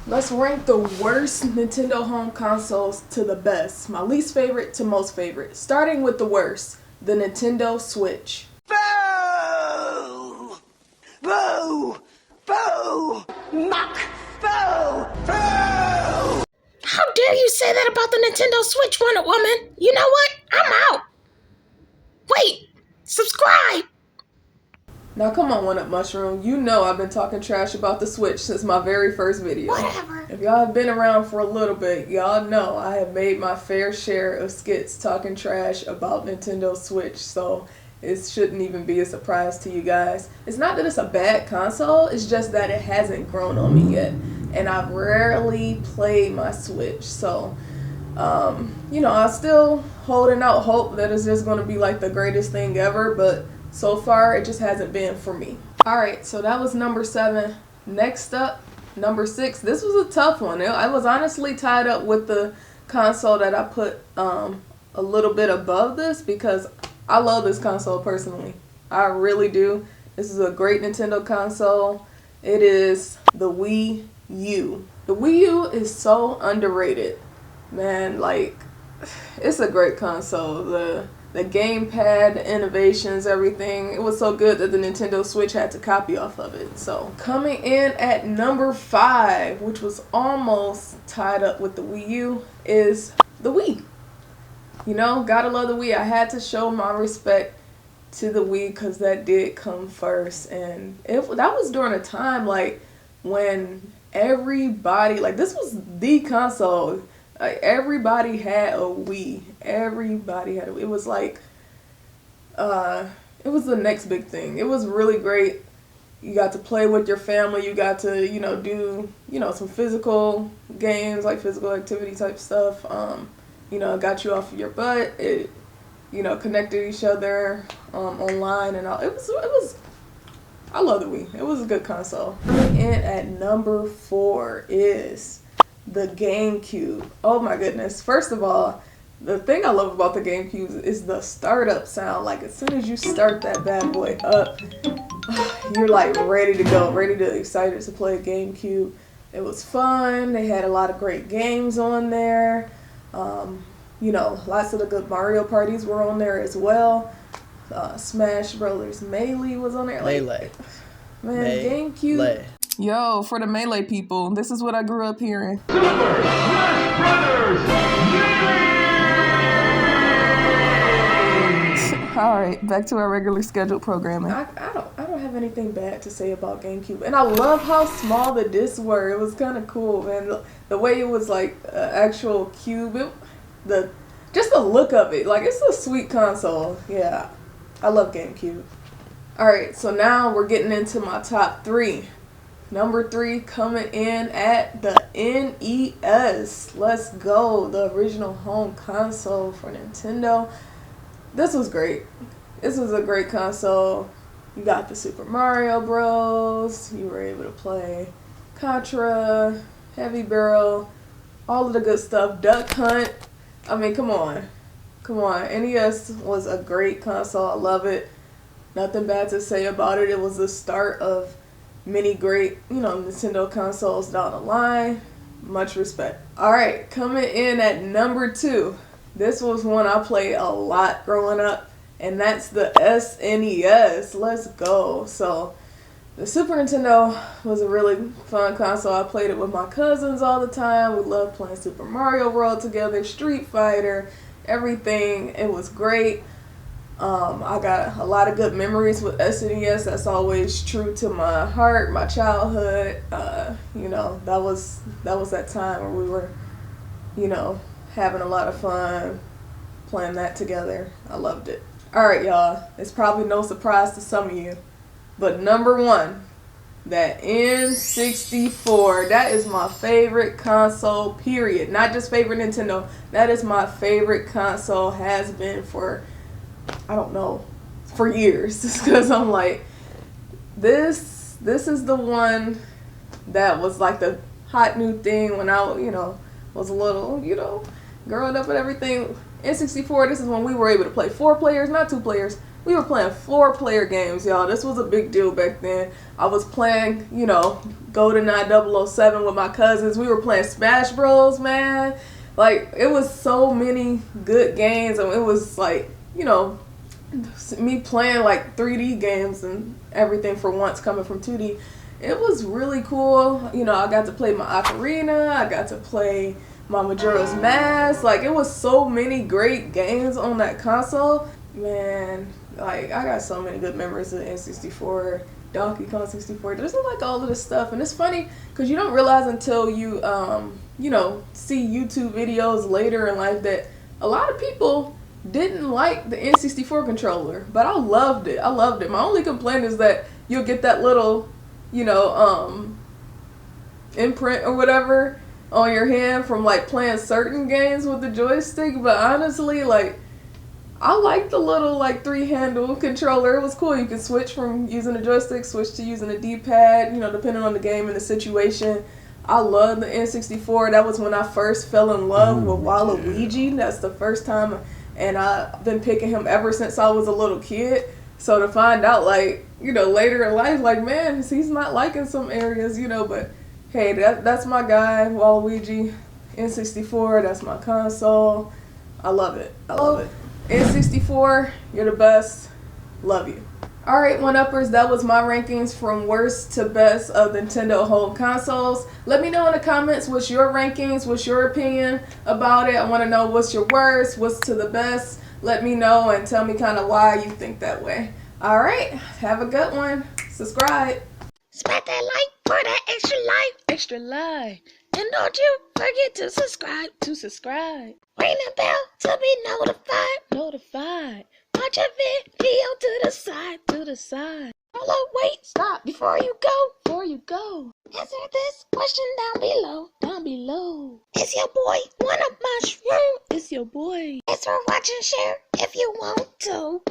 Let's rank the worst Nintendo home consoles to the best. My least favorite to most favorite. Starting with the worst, the Nintendo Switch. Boo! Boo! Boo! Muck! Boo! Boo! How dare you say that about the Nintendo Switch, OneUpWoman? You know what? I'm out. Wait, subscribe. Now come on, One Up Mushroom. You know I've been talking trash about the Switch since my very first video. Whatever. If y'all have been around for a little bit, y'all know I have made my fair share of skits talking trash about Nintendo Switch, so it shouldn't even be a surprise to you guys. It's not that it's a bad console, it's just that it hasn't grown on me yet. And I've rarely played my Switch, so you know, I'm still holding out hope that it's just going to be like the greatest thing ever, but so far it just hasn't been for me. Alright, so that was number 7. Next up, number 6. This was a tough one. I was honestly tied up with the console that I put a little bit above this because I love this console personally. I really do. This is a great Nintendo console. It is the Wii U. The Wii U is so underrated. Man, like, it's a great console. The gamepad, the innovations, everything. It was so good that the Nintendo Switch had to copy off of it. So, coming in at number 5, which was almost tied up with the Wii U, is the Wii. You know, gotta love the Wii. I had to show my respect to the Wii because that did come first. And that was during a time, like, when everybody, like, this was the console. Like, everybody had a Wii. Everybody had a Wii. It was like, it was the next big thing. It was really great. You got to play with your family. You got to, you know, do, you know, some physical games, like physical activity type stuff. You know, it got you off of your butt. It, you know, connected each other online and all. It was, I love the Wii. It was a good console. Coming in at number 4 is the GameCube. Oh my goodness. First of all, the thing I love about the GameCube is the startup sound. Like, as soon as you start that bad boy up, you're like ready to go, excited to play a GameCube. It was fun. They had a lot of great games on there. You know, lots of the good Mario parties were on there as well. Smash Brothers Melee was on there. Like, Melee. Man, GameCube. Yo, for the Melee people, this is what I grew up hearing. Super Smash Brothers Melee! Alright, back to our regularly scheduled programming. I don't have anything bad to say about GameCube. And I love how small the discs were. It was kind of cool, man. The way it was like an actual cube. Just the look of it. Like, it's a sweet console. Yeah, I love GameCube. Alright, so now we're getting into my top 3. Number 3 coming in at the NES. Let's go. The original home console for Nintendo. This was great. This was a great console. You got the Super Mario Bros. You were able to play Contra, Heavy Barrel, all of the good stuff. Duck Hunt. I mean, come on. Come on. NES was a great console. I love it. Nothing bad to say about it. It was the start of many great, you know, Nintendo consoles down the line. Much respect. Alright, coming in at number 2. This was one I played a lot growing up, and that's the SNES. Let's go. So, the Super Nintendo was a really fun console. I played it with my cousins all the time. We loved playing Super Mario World together, Street Fighter, everything. It was great. I got a lot of good memories with SNES. That's always true to my heart, my childhood. You know, that was that time where we were, you know, having a lot of fun playing that together. I loved it. Alright, y'all. It's probably no surprise to some of you, but number 1, that N64. That is my favorite console, period. Not just favorite Nintendo. That is my favorite console. Has been for, I don't know, for years. Just because I'm like, this is the one that was like the hot new thing when I, you know, was a little, you know, growing up and everything. N64, this is when we were able to play 4 players, not 2 players, We were playing 4-player games, y'all. This was a big deal back then. I was playing, you know, GoldenEye 007 with my cousins. We were playing Smash Bros, man. Like, it was so many good games, and it was like, you know, me playing like 3D games and everything for once coming from 2D. It was really cool. You know, I got to play my Ocarina. I got to play my Majora's Mask. Like, it was so many great games on that console. Man, like, I got so many good memories of the N64, Donkey Kong 64. There's like all of this stuff. And it's funny because you don't realize until you, you know, see YouTube videos later in life that a lot of people didn't like the N64 controller. But I loved it. I loved it. My only complaint is that you'll get that little, you know, imprint or whatever on your hand from like playing certain games with the joystick. But honestly, like, I like the little like 3-handle controller. It was cool. You could switch from using the joystick, switch to using the D-pad, you know, depending on the game and the situation. I love the N64. That was when I first fell in love with Waluigi. That's the first time, and I've been picking him ever since I was a little kid. So to find out, like, you know, later in life, like, man, he's not liking some areas, you know, but hey, that's my guy, Waluigi. N64, that's my console. I love it. I love it. N64, you're the best. Love you. Alright, one-uppers, that was my rankings from worst to best of Nintendo home consoles. Let me know in the comments what's your rankings, what's your opinion about it. I want to know what's your worst, what's to the best. Let me know and tell me kind of why you think that way. Alright, have a good one. Subscribe. Smack that like for that extra life. And don't you forget to subscribe. Ring the bell to be notified. Watch a video to the side. Hold up, wait, stop before you go. Answer this question down below. It's your boy, OneUpMushroom. It's your boy. Thanks for watching, share if you want to.